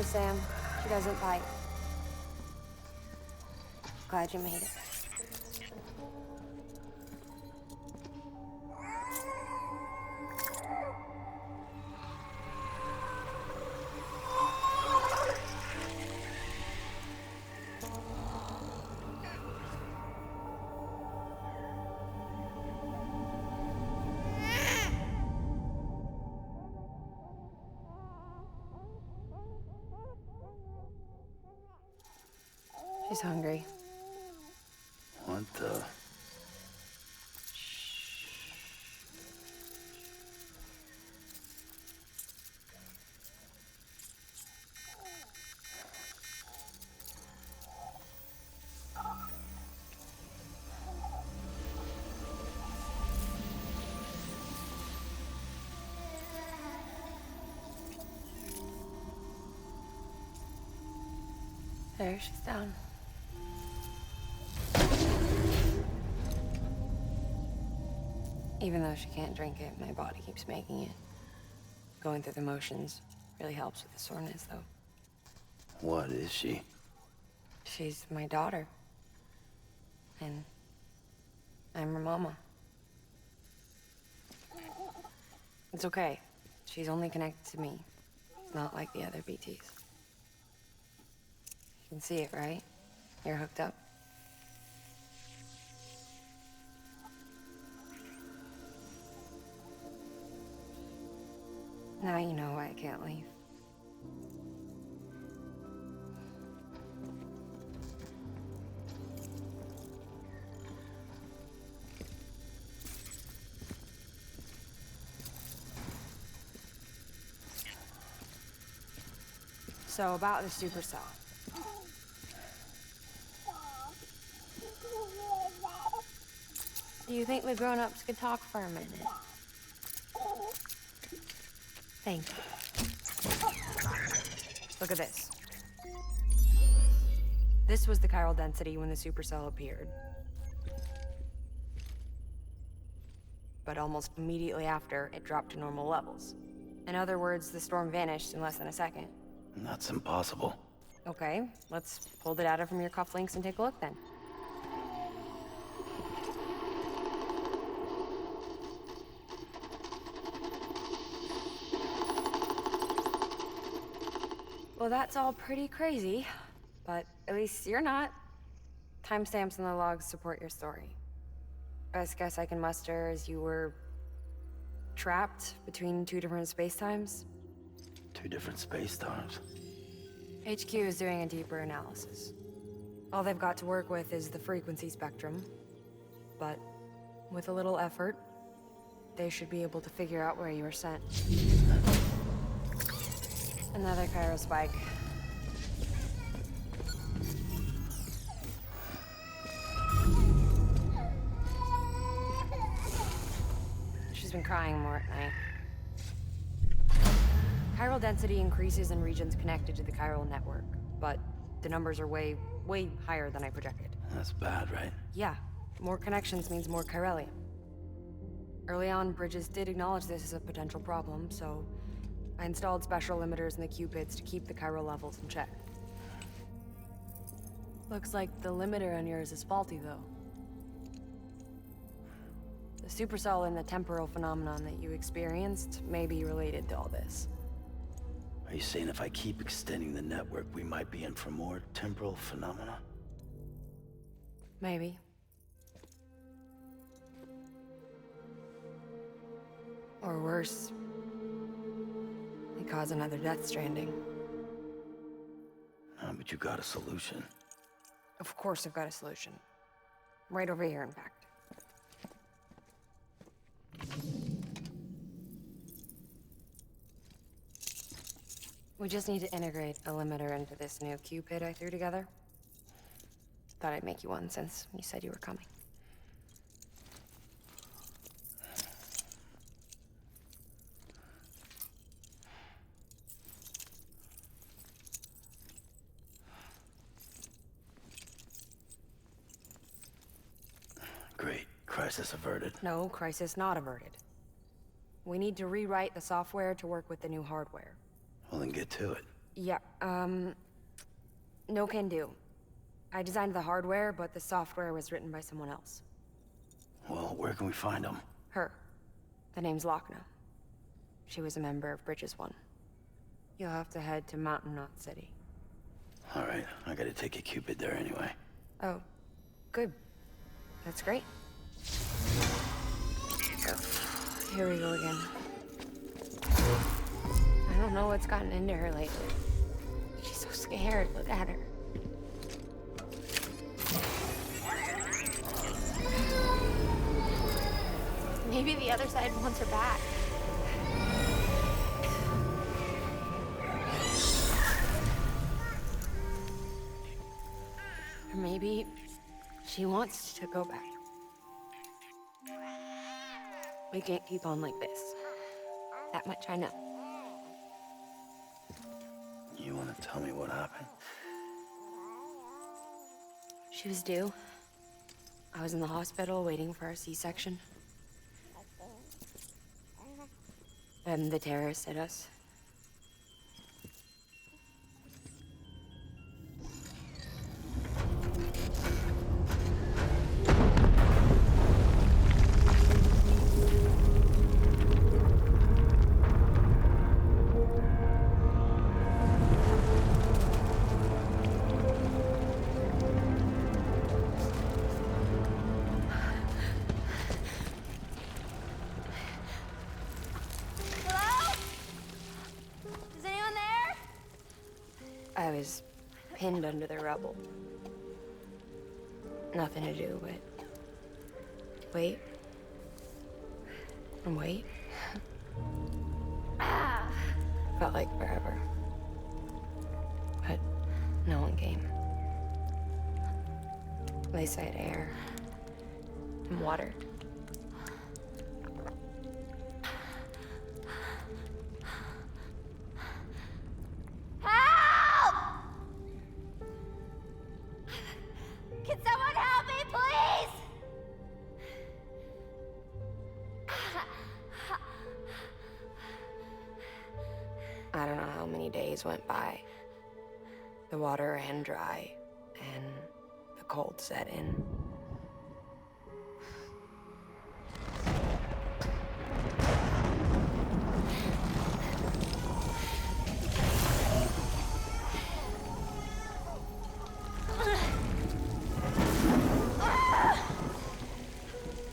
funny, Sam. She doesn't bite. Glad you made it. She's hungry. What the? There, she's down. Even though she can't drink it, my body keeps making it. Going through the motions really helps with the soreness, though. What is she? She's my daughter. And I'm her mama. It's okay. She's only connected to me. It's not like the other BTs. You can see it, right? You're hooked up. Now you know why I can't leave. So about the supercell. Do you think the grown-ups could talk for a minute? Thank you. Look at this. This was the chiral density when the supercell appeared. But almost immediately after, it dropped to normal levels. In other words, the storm vanished in less than a second. That's impossible. Okay, let's pull the data from your cufflinks and take a look then. Well, that's all pretty crazy, but at least you're not. Timestamps in the logs support your story. Best guess I can muster is you were trapped between two different spacetimes. Two different space times. HQ is doing a deeper analysis. All they've got to work with is the frequency spectrum, but with a little effort, they should be able to figure out where you were sent. Another chiral spike. She's been crying more at night. Chiral density increases in regions connected to the chiral network, but the numbers are way higher than I projected. That's bad, right? Yeah, more connections means more chiralium. Early on, Bridges did acknowledge this as a potential problem, so I installed special limiters in the Cupids to keep the chiral levels in check. Looks like the limiter on yours is faulty, though. The supercell and the temporal phenomenon that you experienced may be related to all this. Are you saying if I keep extending the network, we might be in for more temporal phenomena? Maybe. Or worse, they cause another Death Stranding. But you got a solution. Of course I've got a solution. Right over here, in fact. We just need to integrate a limiter into this new Cupid I threw together. Thought I'd make you one since you said you were coming. Great. Crisis averted. No, crisis not averted. We need to rewrite the software to work with the new hardware. Well, then get to it. Yeah, no can do. I designed the hardware, but the software was written by someone else. Well, where can we find them? Her. The name's Lochna. She was a member of Bridges 1. You'll have to head to Mountain Knot City. All right, I gotta take a Cupid there anyway. Oh, good. That's great. Here we go again. I don't know what's gotten into her lately. She's so scared. Look at her. Maybe the other side wants her back. Or maybe she wants to go back. We can't keep on like this. That much I know. You wanna tell me what happened? She was due. I was in the hospital waiting for a C-section. And the terrorists hit us. I was pinned under the rubble. Nothing to do but wait and wait. Felt like forever. But no one came. They said air and water. Can someone help me, please? I don't know how many days went by. The water ran dry, and the cold set in.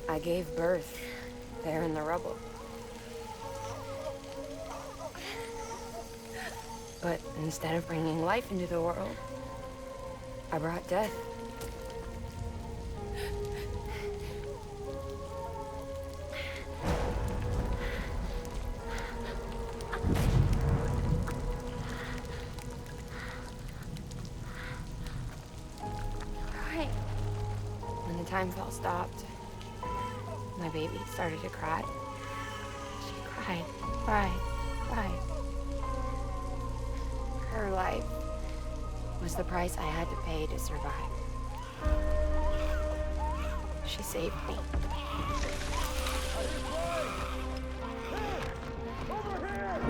I gave birth there in the rubble. But instead of bringing life into the world, I brought death. Right. When the time fell stopped, my baby started to cry. She cried, cried, cried. Her life was the price I had to pay to survive. She saved me. Over here!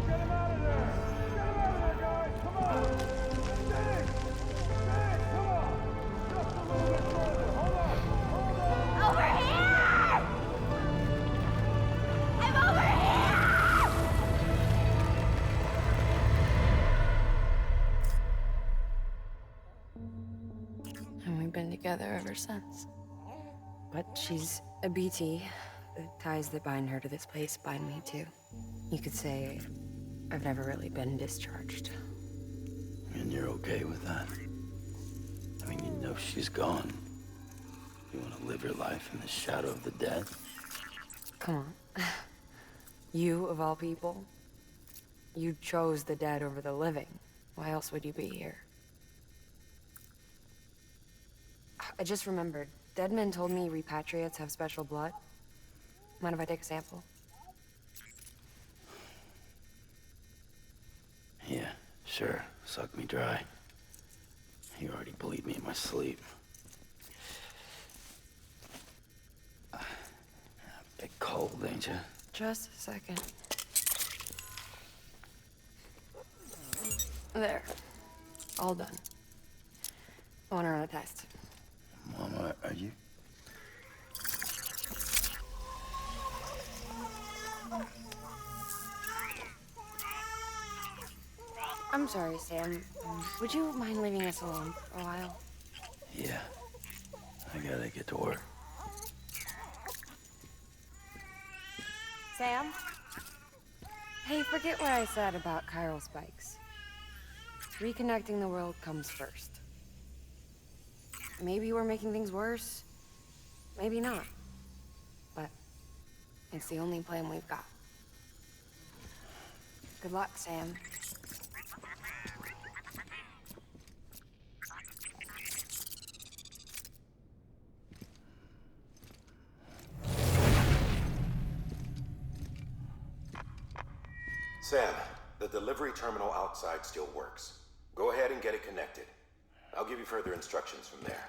Get him out of there! Get him out of there, guys! Come on! Dang! Dang! Come on! Just a little bit further! Hold on! Hold on! Over here! I'm over here! And we've been together ever since. But she's a BT. The ties that bind her to this place bind me too. You could say I've never really been discharged. And you're okay with that? I mean, you know she's gone. You want to live your life in the shadow of the dead? Come on. You, of all people, you chose the dead over the living. Why else would you be here? I just remembered. Dead men told me repatriates have special blood. Mind if I take a sample? Yeah, sure. Suck me dry. You already bleed me in my sleep. Bit cold, ain't you? Just a second. There. All done. I want to run a test. Mama, are you? I'm sorry, Sam. Would you mind leaving us alone for a while? Yeah. I gotta get to work. Sam? Hey, forget what I said about chiral spikes. Reconnecting the world comes first. Maybe we're making things worse. Maybe not. But it's the only plan we've got. Good luck, Sam. Sam, the delivery terminal outside still works. Go ahead and get it connected. I'll give you further instructions from there.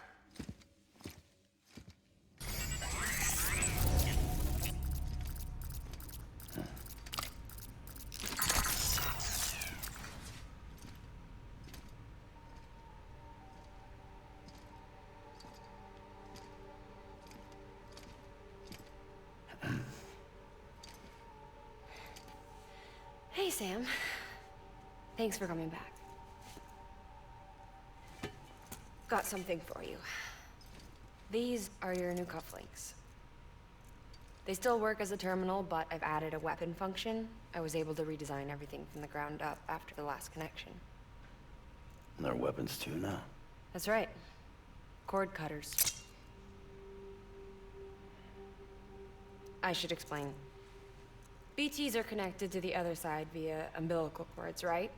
Hey, Sam. Thanks for coming back. Got something for you. These are your new cufflinks. They still work as a terminal, but I've added a weapon function. I was able to redesign everything from the ground up after the last connection. And they're weapons too now. That's right. Cord cutters. I should explain. BTs are connected to the other side via umbilical cords, right?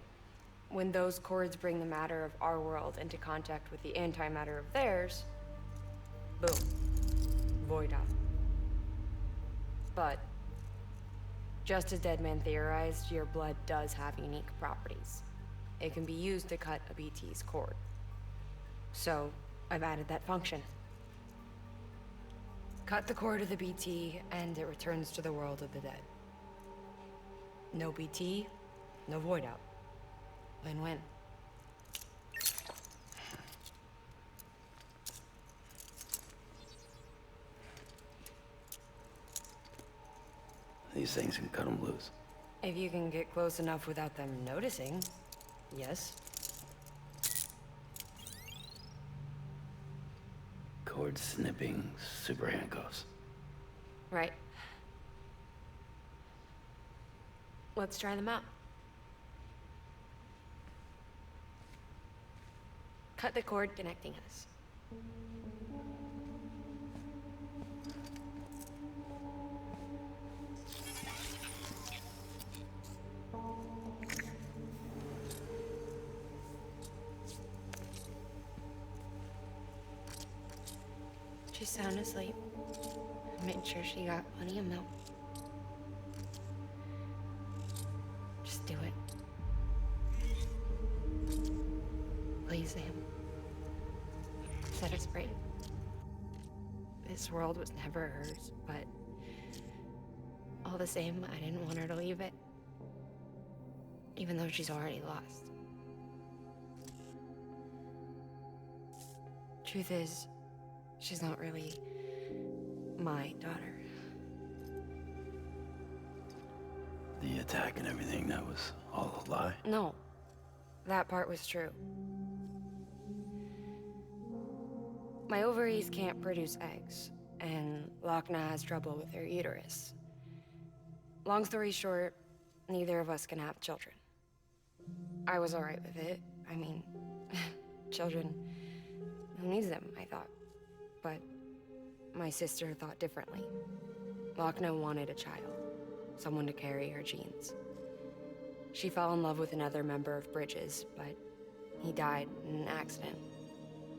When those cords bring the matter of our world into contact with the antimatter of theirs, boom, void out. But, just as Deadman theorized, your blood does have unique properties. It can be used to cut a BT's cord. So, I've added that function. Cut the cord of the BT, and it returns to the world of the dead. No BT, no void out. Win-win. These things can cut them loose. If you can get close enough without them noticing, yes. Cord snipping, super handcuffs. Right. Let's try them out. Cut the cord connecting us. She's sound asleep. Made sure she got plenty of milk. Just do it. Please, Sam. Set her straight. This world was never hers, but all the same, I didn't want her to leave it. Even though she's already lost. Truth is, she's not really my daughter. The attack and everything, that was all a lie? No, that part was true. My ovaries can't produce eggs, and Lochna has trouble with her uterus. Long story short, neither of us can have children. I was alright with it. I mean, children, who needs them, I thought. But my sister thought differently. Lochna wanted a child, someone to carry her genes. She fell in love with another member of Bridges, but he died in an accident.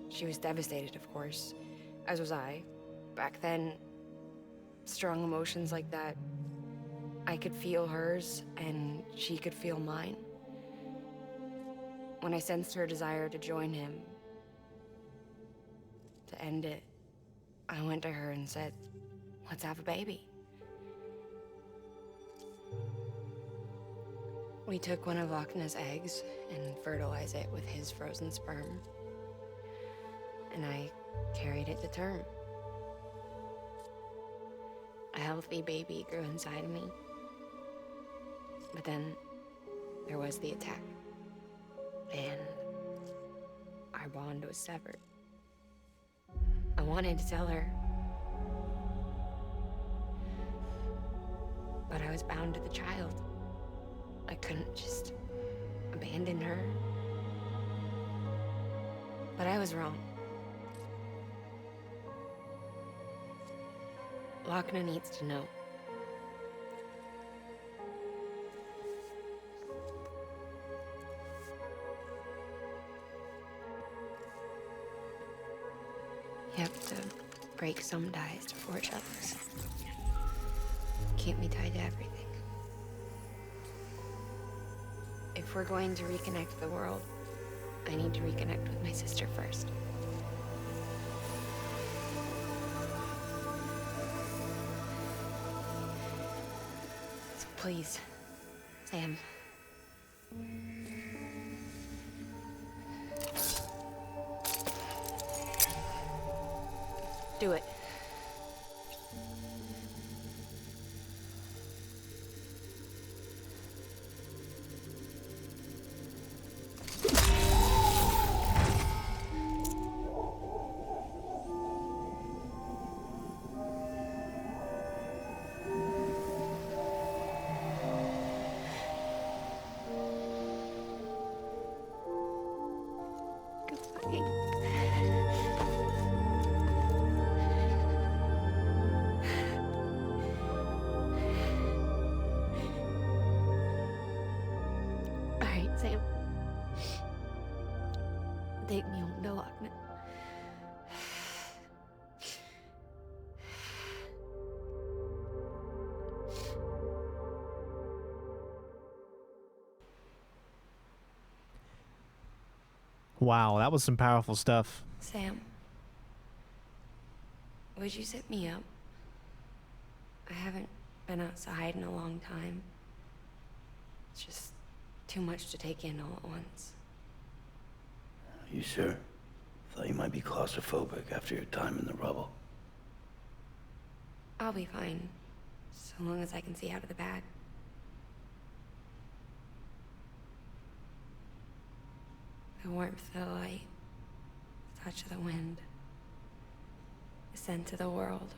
She was devastated, of course, as was I. Back then, strong emotions like that, I could feel hers, and she could feel mine. When I sensed her desire to join him, to end it, I went to her and said, let's have a baby. We took one of Lochna's eggs and fertilized it with his frozen sperm. And I carried it to term. A healthy baby grew inside of me. But then there was the attack. And our bond was severed. I wanted to tell her. But I was bound to the child. I couldn't just abandon her. But I was wrong. Lochna needs to know. You have to break some ties to forge others. Keep me tied to everything. If we're going to reconnect the world, I need to reconnect with my sister first. So please, Sam. Do it. Sam. Take me home to Lochna. Wow, that was some powerful stuff. Sam, would you sit me up? I haven't been outside in a long time. It's just too much to take in all at once. You sure? Thought you might be claustrophobic after your time in the rubble. I'll be fine, so long as I can see out of the bag. The warmth of the light, the touch of the wind, the scent of the world.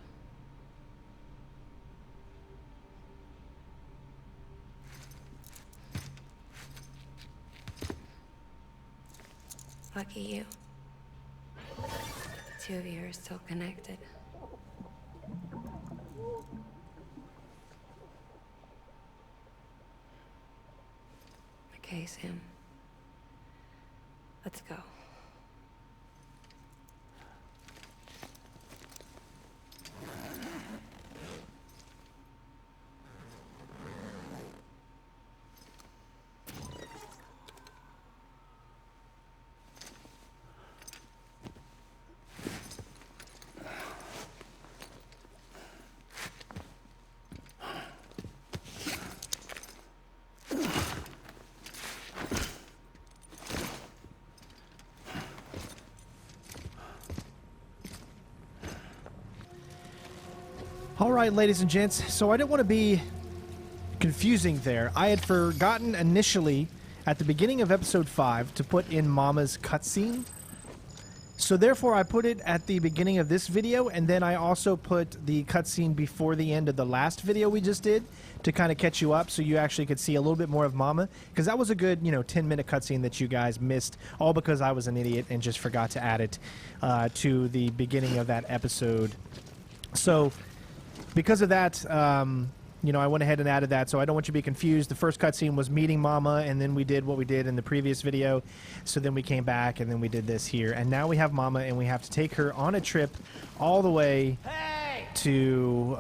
Lucky you. The two of you are still connected. Okay, Sam. Let's go. All right, ladies and gents, so I didn't want to be confusing there. I had forgotten initially at the beginning of episode 5 to put in Mama's cutscene. So therefore I put it at the beginning of this video, and then I also put the cutscene before the end of the last video we just did to kind of catch you up so you actually could see a little bit more of Mama, because that was a good, 10-minute cutscene that you guys missed, all because I was an idiot and just forgot to add it to the beginning of that episode. So because of that, I went ahead and added that, so I don't want you to be confused. The first cutscene was meeting Mama, and then we did what we did in the previous video. So then we came back, and then we did this here. And now we have Mama, and we have to take her on a trip all the way to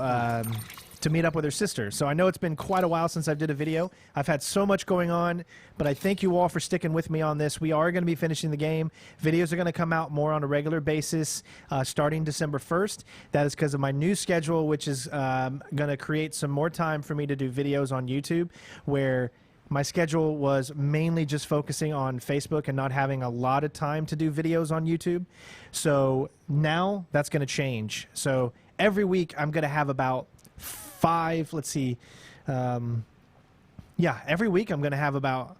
meet up with her sister. So I know it's been quite a while since I did a video. I've had so much going on, but I thank you all for sticking with me on this. We are going to be finishing the game. Videos are going to come out more on a regular basis starting December 1st. That is because of my new schedule, which is going to create some more time for me to do videos on YouTube where My schedule was mainly just focusing on Facebook and not having a lot of time to do videos on YouTube. So now that's going to change. So every week I'm going to have about 5, let's see. Yeah, every week I'm going to have about,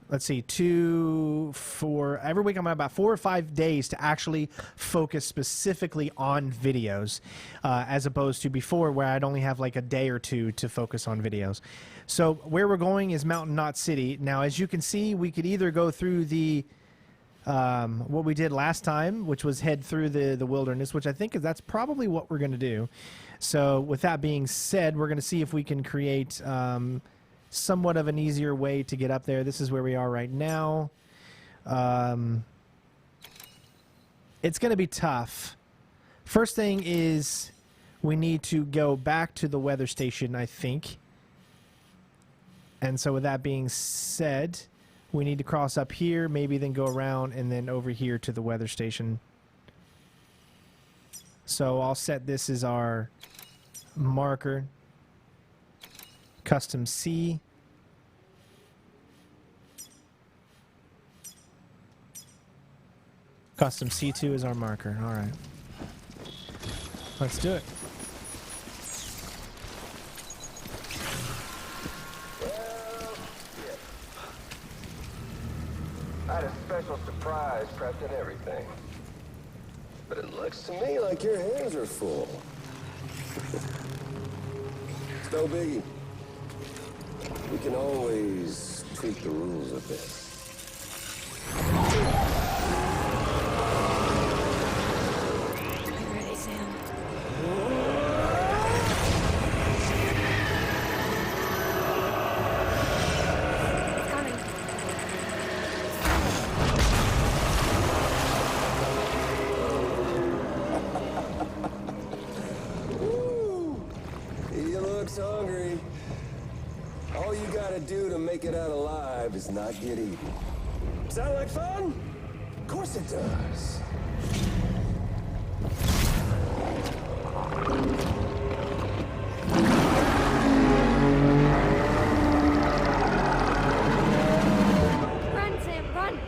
let's see, 2, 4. Every week I'm going to have about 4 or 5 days to actually focus specifically on videos, as opposed to before where I'd only have like a day or two to focus on videos. So where we're going is Mountain Knot City. Now, as you can see, we could either go through the what we did last time, which was head through the wilderness, which I think that's probably what we're going to do. So with that being said, we're going to see if we can create somewhat of an easier way to get up there. This is where we are right now. It's going to be tough. First thing is we need to go back to the weather station, I think. And so with that being said, we need to cross up here, maybe then go around and then over here to the weather station. So I'll set this as our marker. Custom C. Custom C2 is our marker. All right. Let's do it. I had a special surprise prepped and everything. But it looks to me like your hands are full. It's no biggie. We can always tweak the rules a bit. You ready, Sam? It's coming. He looks hungry. All you gotta do to make it out alive is not get eaten. Sound like fun? Of course it does. Run, Sam, run!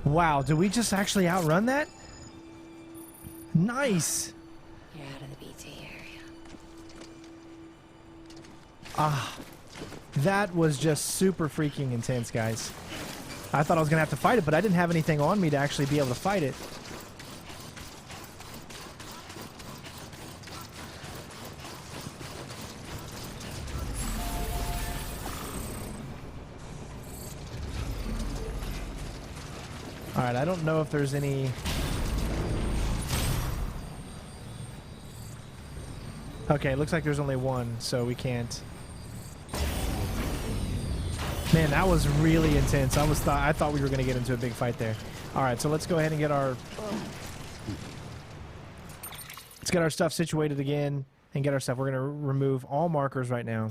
Wow, did we just actually outrun that? Nice. You're out of the BT area. Ah, that was just super freaking intense, guys. I thought I was going to have to fight it, but I didn't have anything on me to actually be able to fight it. Alright, I don't know if there's any... Okay, it looks like there's only one, so we can't... Man, that was really intense. I thought we were going to get into a big fight there. Alright, so let's go ahead and get our... Let's get our stuff situated again and get our stuff. We're going to remove all markers right now.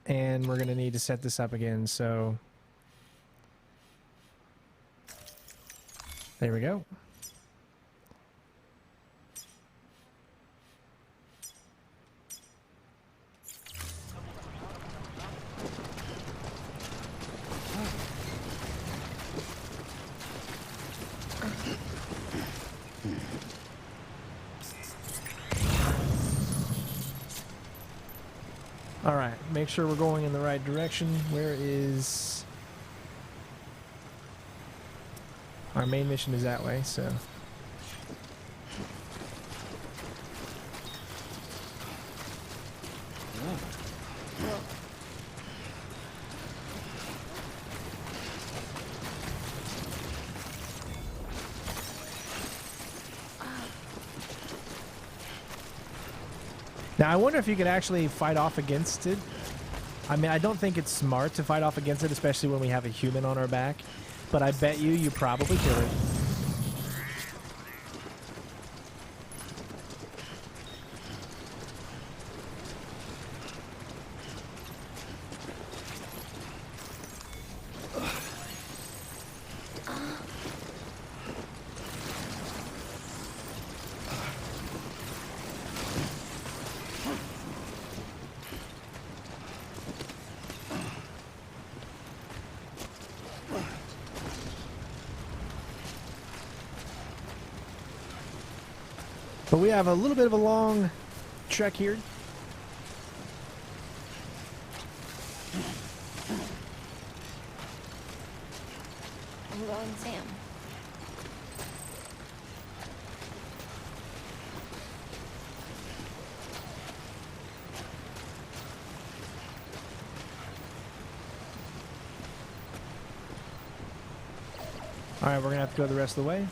And we're going to need to set this up again, so... There we go. All right, make sure we're going in the right direction. Where is... Our main mission is that way, so... Now, I wonder if you could actually fight off against it. I mean, I don't think it's smart to fight off against it, especially when we have a human on our back. But I bet you probably kill it. But we have a little bit of a long trek here. I'm going Sam. All right, we're gonna have to go the rest of the way.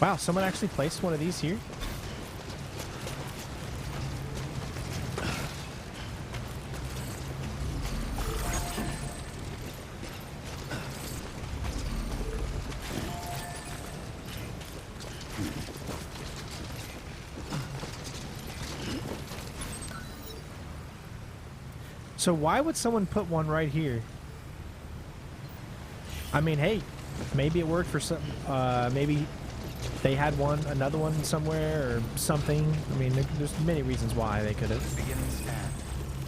Wow, someone actually placed one of these here. So why would someone put one right here? I mean, hey, maybe it worked for some, maybe they had another one somewhere or something. I mean, there's many reasons why they could have. Beginning scan.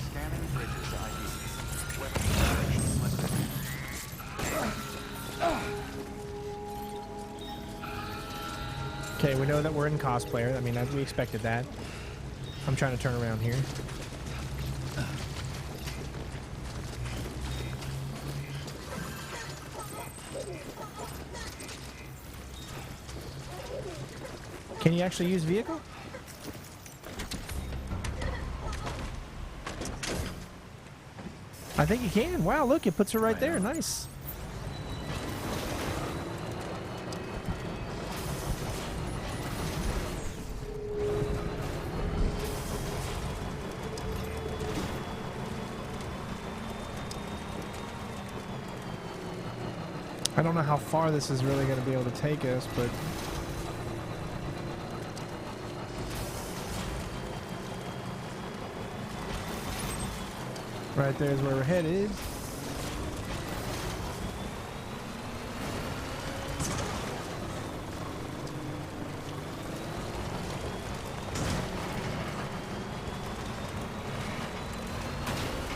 Scanning bridges ID. Okay, we know that we're in cosplayer. I mean, we expected that. I'm trying to turn around here. Can you actually use vehicle? I think you can. Wow, look, it puts her right there. Nice. I don't know how far this is really going to be able to take us, but... Right there is where we're headed.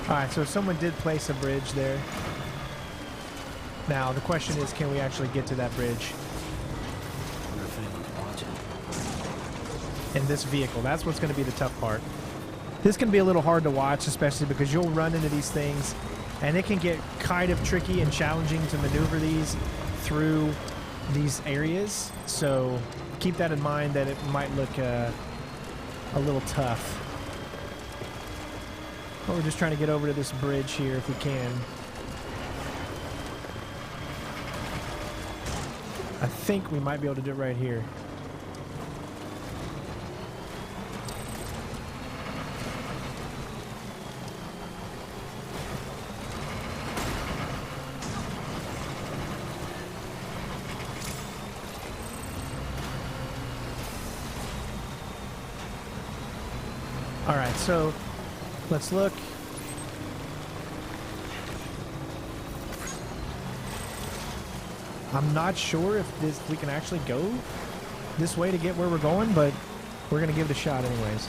Alright, so someone did place a bridge there. Now, the question is, can we actually get to that bridge? I wonder if anyone's watching. In this vehicle. That's what's going to be the tough part. This can be a little hard to watch, especially because you'll run into these things, and it can get kind of tricky and challenging to maneuver these through these areas. So keep that in mind, that it might look a little tough. But we're just trying to get over to this bridge here if we can. I think we might be able to do it right here. All right, so let's look. I'm not sure if we can actually go this way to get where we're going, but we're gonna give it a shot anyways.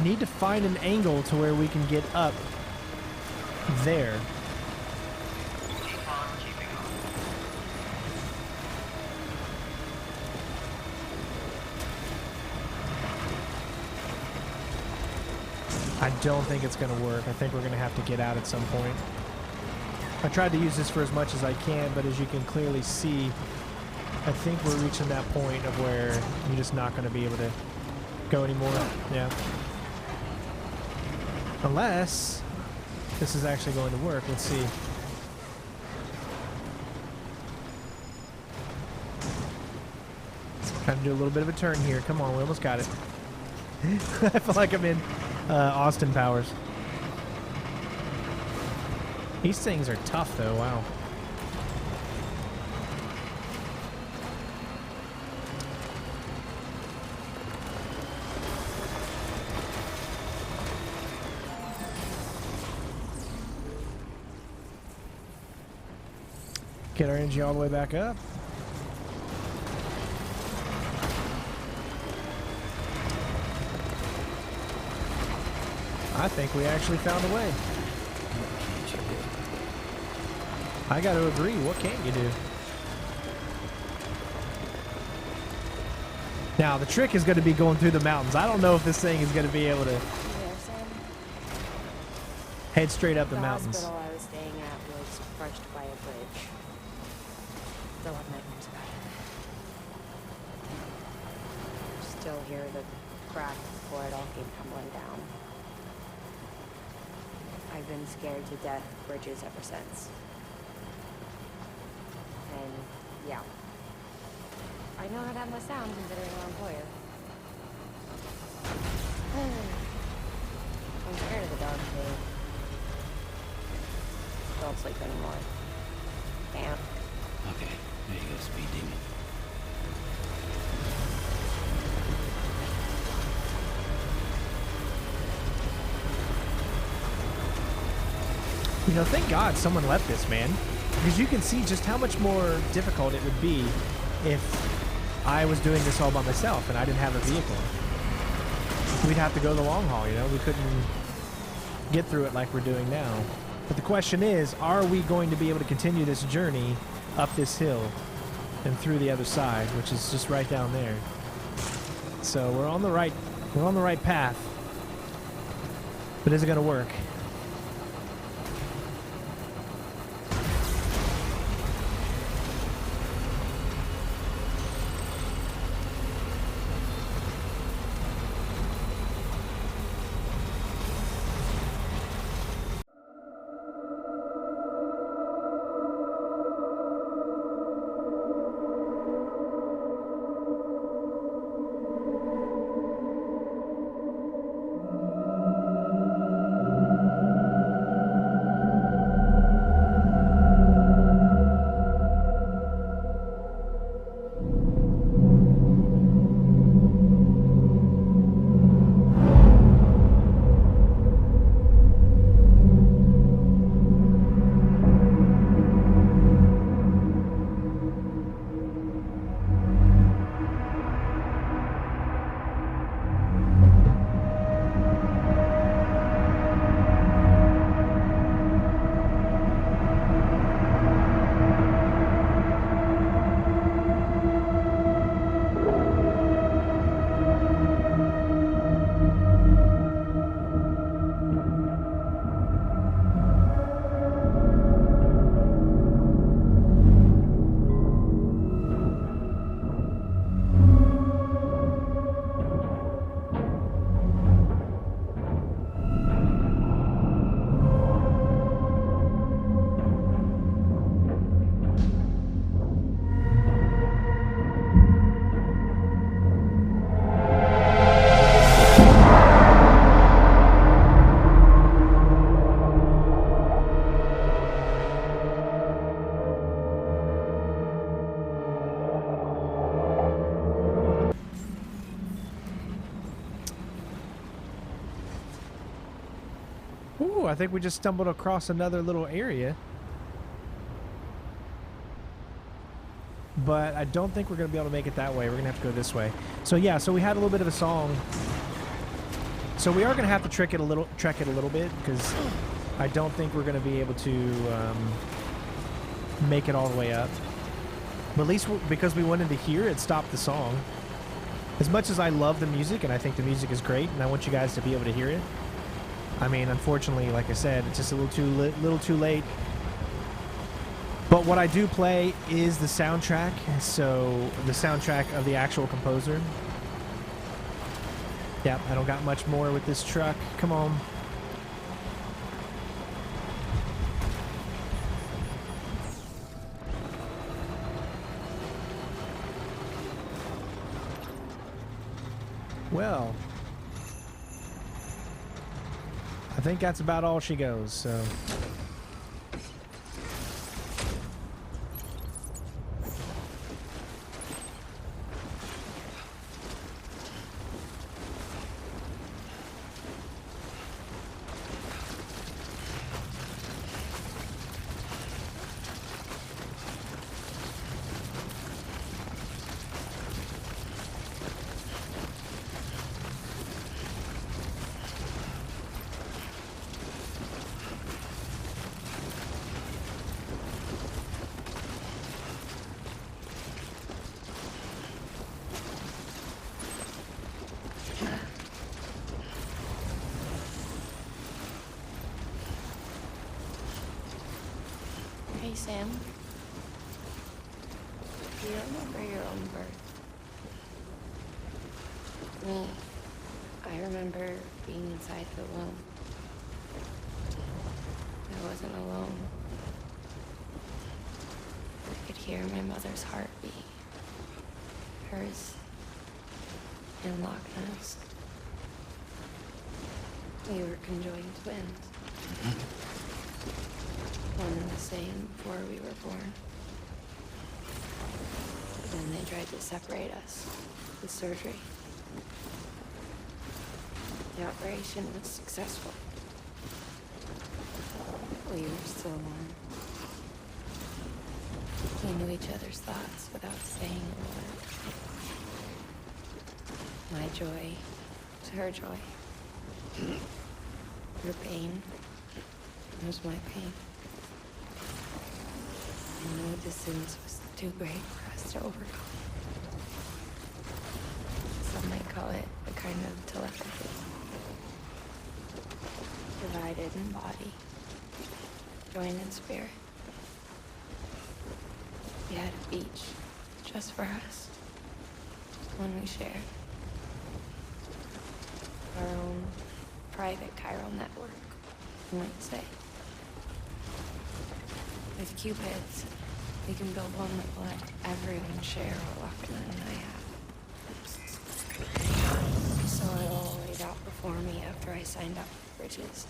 need to find an angle to where we can get up there. Keep on keeping on. I don't think it's going to work. I think we're going to have to get out at some point. I tried to use this for as much as I can, but as you can clearly see, I think we're reaching that point of where you're just not going to be able to go anymore. Yeah. Unless this is actually going to work. Let's see. Trying to do a little bit of a turn here. Come on, we almost got it. I feel like I'm in Austin Powers. These things are tough, though. Wow. Get our energy all the way back up. I think we actually found a way. I got to agree. What can't you do? Now, the trick is going to be going through the mountains. I don't know if this thing is going to be able to You there, Sam? head straight up the The mountains. hospital I was staying at was crushed by a bridge. Still have nightmares about it. Still hear the crack before it all came tumbling down. I've been scared to death of bridges ever since. And yeah, I know how that must sound considering our employer. I'm scared of the dark too. Don't sleep anymore. Can't. Okay, there you go, speed demon. You know, thank God someone left this, man. Because you can see just how much more difficult it would be if I was doing this all by myself and I didn't have a vehicle. We'd have to go the long haul, you know? We couldn't get through it like we're doing now. But the question is, are we going to be able to continue this journey up this hill and through the other side, which is just right down there? So we're on the right path. But is it going to work? Ooh, I think we just stumbled across another little area. But I don't think we're going to be able to make it that way. We're going to have to go this way. So yeah, so we had a little bit of a song So we are going to have to trek it a little bit, because I don't think we're going to be able to make it all the way up. But at least because we went into here, it stopped the song. As much as I love the music, and I think the music is great, and I want you guys to be able to hear it, I mean, unfortunately, like I said, it's just a little too late. But what I do play is the soundtrack, so the soundtrack of the actual composer. Yep, I don't got much more with this truck. Come on. Well, I think that's about all she goes, so... Hey, Sam. Do you remember your own birth? Me. I remember being inside the womb. I wasn't alone. I could hear my mother's heartbeat. Hers in Loch Ness. We were conjoined twins. One and the same before we were born. Then they tried to separate us with surgery. The operation was successful. We were still one. We knew each other's thoughts without saying a word. My joy was her joy. Her pain was my pain. And no distance was too great for us to overcome. Some might call it a kind of telepathy. Divided in body, joined in spirit. We had a beach just for us. One we shared. Our own private chiral network, you might say. With Cupids, we can build one that will let everyone share what Lochner and I have. I saw it all laid out before me after I signed up for Bridges.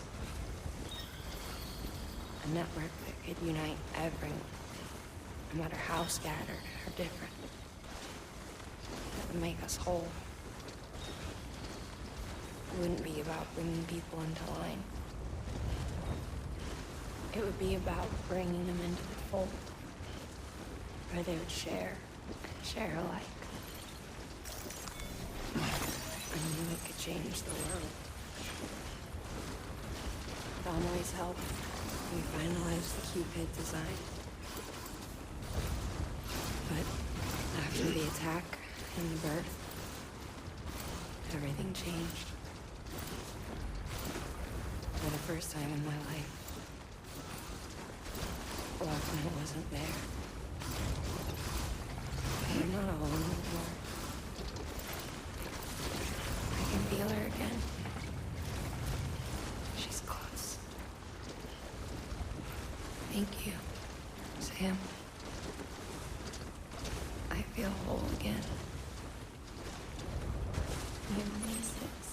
A network that could unite everyone, no matter how scattered or different. That would make us whole. It wouldn't be about bringing people into line. It would be about bringing them into the fold, where they would share alike. I knew it could change the world. With Amelie's help, we finalized the Cupid design. But after the attack and the birth, everything changed. For the first time in my life, Lochner wasn't there. I'm not alone anymore. I can feel her again. She's close. Thank you, Sam. I feel whole again. You miss it.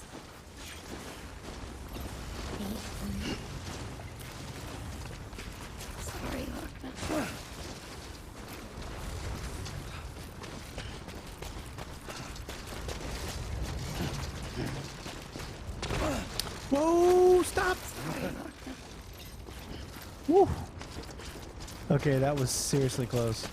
Sorry, Lochner. Whoa, stop! Sorry, Lochner. Woo. Okay, that was seriously close.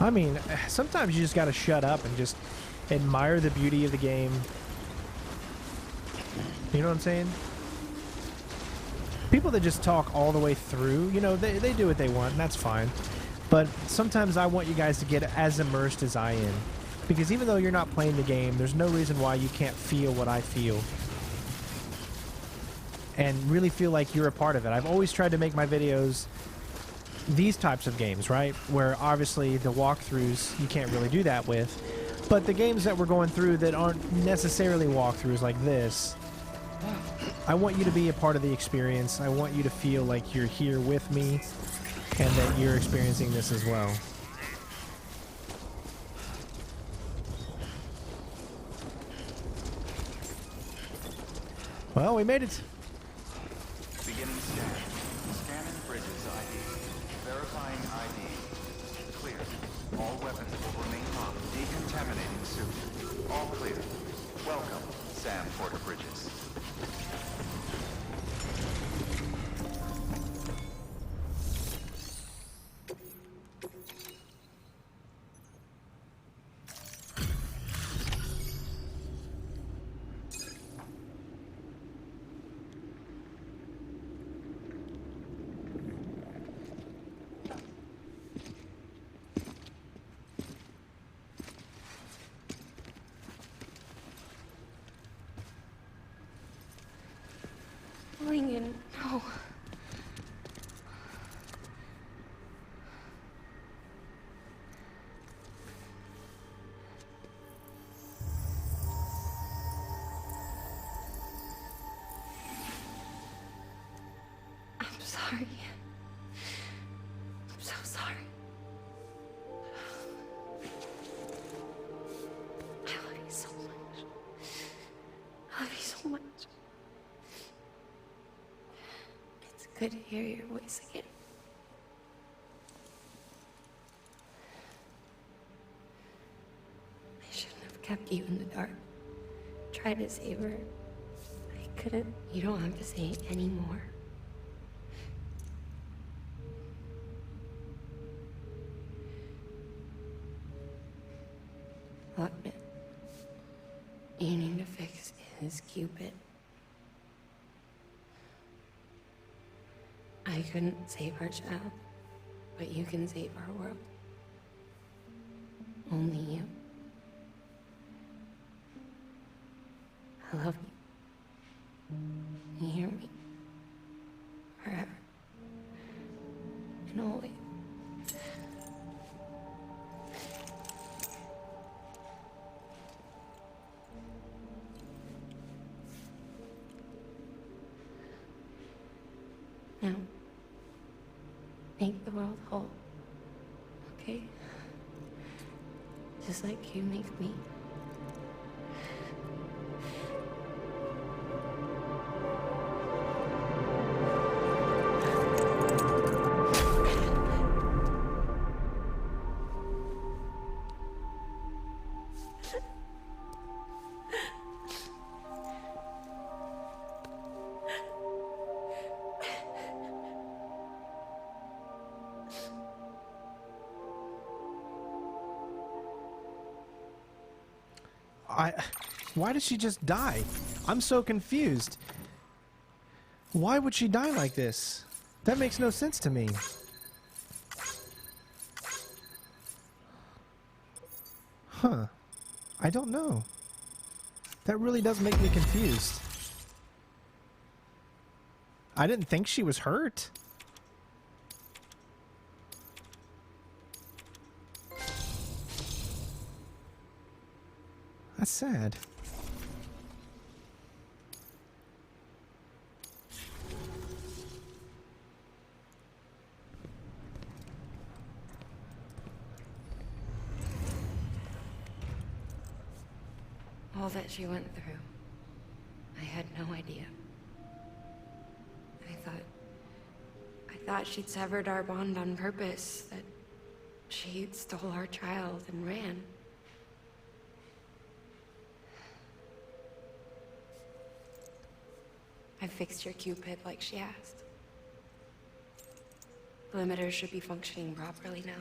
I mean, sometimes you just gotta shut up and just admire the beauty of the game. You know what I'm saying? People that just talk all the way through, you know, they do what they want, and that's fine. But sometimes I want you guys to get as immersed as I am. Because even though you're not playing the game, there's no reason why you can't feel what I feel. And really feel like you're a part of it. I've always tried to make my videos these types of games, right? Where obviously the walkthroughs, you can't really do that with. But the games that we're going through that aren't necessarily walkthroughs like this, I want you to be a part of the experience. I want you to feel like you're here with me and that you're experiencing this as well. Well, we made it. Beginning scan. Scanning Bridges ID. Verifying ID. Clear. All weapons will remain locked. Decontaminating suit. All clear. Welcome, Sam Porter Bridges. Lincoln, no. I'm sorry. I'm so sorry. I love you so much. I love you so much. It's good to hear your voice again. I shouldn't have kept you in the dark. Tried to save her. I couldn't. You don't have to say it anymore. Look, man. You need to fix his Cupid. I couldn't save our child, but you can save our world. Only you. I love you. You hear me? Forever. And always. Now, make the world whole, okay? Just like you make me. Why did she just die? I'm so confused. Why would she die like this? That makes no sense to me. Huh. I don't know. That really does make me confused. I didn't think she was hurt. That's sad. All that she went through, I had no idea. I thought she'd severed our bond on purpose, that she stole our child and ran. I fixed your Cupid like she asked. The limiter should be functioning properly now.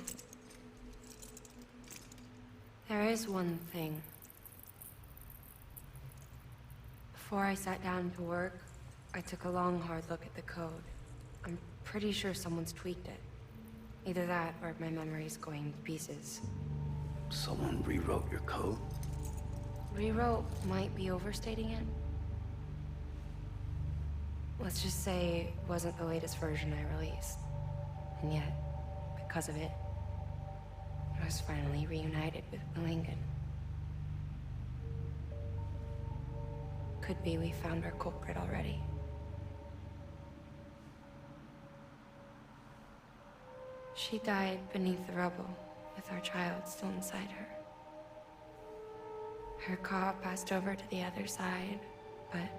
There is one thing. Before I sat down to work, I took a long, hard look at the code. I'm pretty sure someone's tweaked it. Either that, or my memory's going to pieces. Someone rewrote your code? Rewrote might be overstating it. Let's just say it wasn't the latest version I released. And yet, because of it, I was finally reunited with Lincoln. Could be we found our culprit already. She died beneath the rubble, with our child still inside her. Her Ka passed over to the other side, but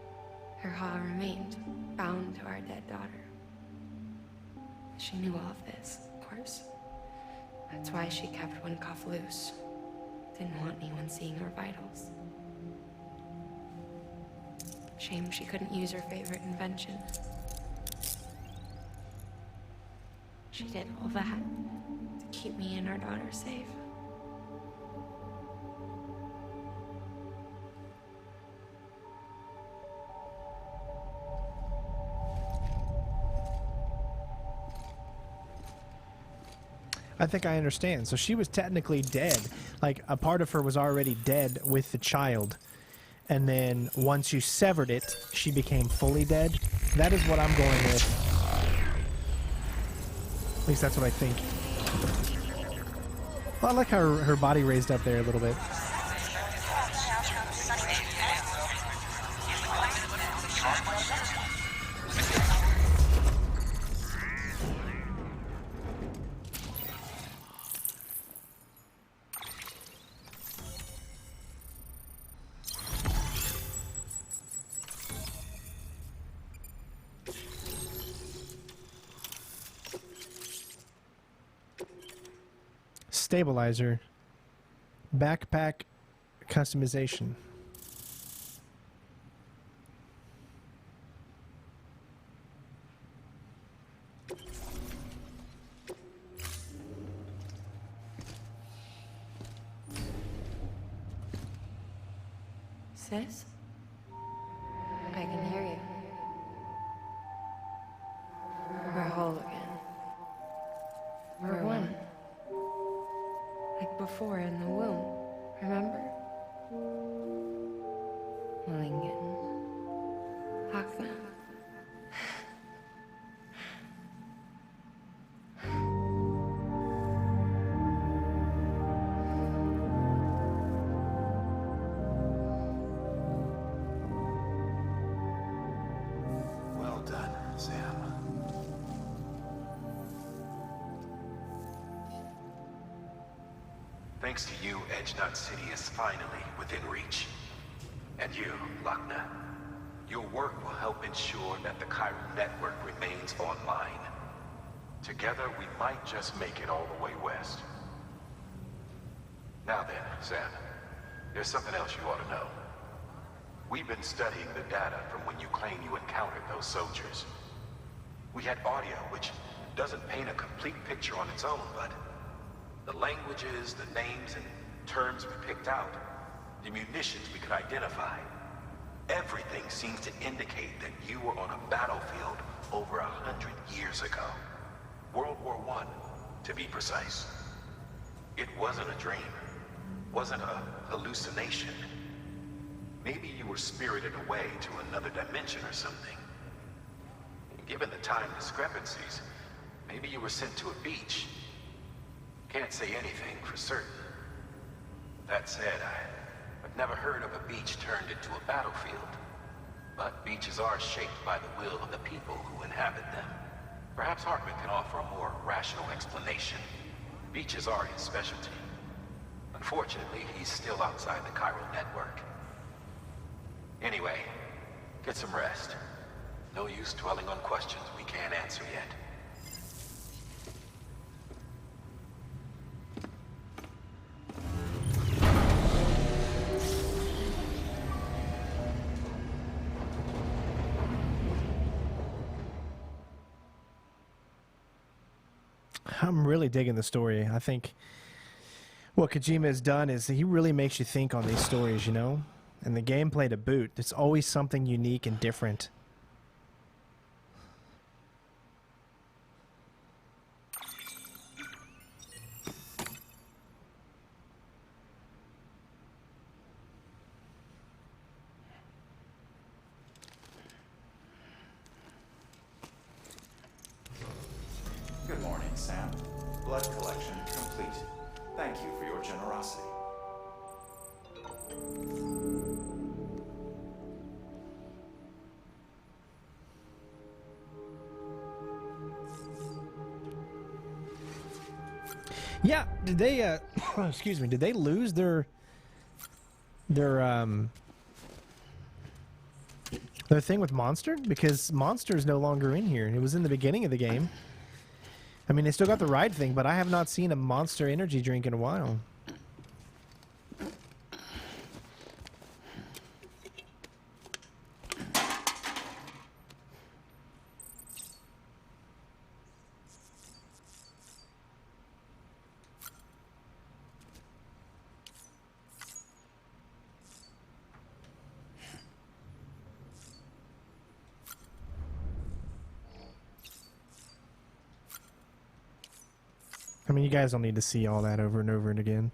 her Ha remained, bound to our dead daughter. She knew all of this, of course. That's why she kept one cuff loose. Didn't want anyone seeing her vitals. Shame she couldn't use her favorite invention. She did all that to keep me and our daughter safe. I think I understand. So she was technically dead. Like, a part of her was already dead with the child. And then once you severed it, she became fully dead. That is what I'm going with. At least that's what I think. Well, I like how her body raised up there a little bit. Stabilizer. Backpack customization. Sis? I can hear you. We're whole again. We're one. Like before in the womb, remember? Lincoln. Hakna. Well done, Sam. Thanks to you, Edgenut City is finally within reach. And you, Lakna. Your work will help ensure that the chiral network remains online. Together, we might just make it all the way west. Now then, Sam, there's something else you ought to know. We've been studying the data from when you claim you encountered those soldiers. We had audio, which doesn't paint a complete picture on its own, but the languages, the names, and terms we picked out, the munitions we could identify, everything seems to indicate that you were on a battlefield over 100 years ago. World War I, to be precise. It wasn't a dream. Wasn't a hallucination. Maybe you were spirited away to another dimension or something. Given the time discrepancies, maybe you were sent to a beach. Can't say anything for certain. That said, I've never heard of a beach turned into a battlefield. But beaches are shaped by the will of the people who inhabit them. Perhaps Hartman can offer a more rational explanation. Beaches are his specialty. Unfortunately, he's still outside the chiral network. Anyway, get some rest. No use dwelling on questions we can't answer yet. I'm really digging the story. I think What Kojima has done is he really makes you think on these stories, you know? And the gameplay to boot, there's always something unique and different. Good morning, Sam. Blood collection complete. Thank you for your generosity. Yeah, did they excuse me, did they lose their thing with Monster? Because Monster is no longer in here. It was in the beginning of the game. I mean, they still got the ride thing, but I have not seen a Monster energy drink in a while. I mean, you guys don't need to see all that over and over and again.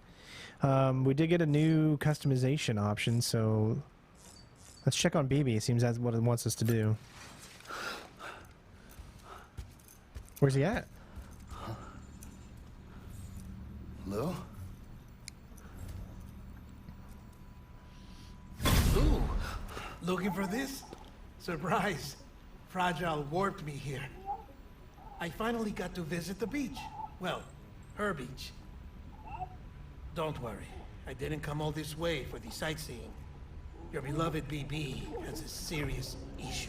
We did get a new customization option, so let's check on BB. It seems that's what it wants us to do. Where's he at? Lou? Ooh, looking for this? Surprise. Fragile warped me here. I finally got to visit the beach. Well, her beach. Don't worry, I didn't come all this way for the sightseeing. Your beloved BB has a serious issue.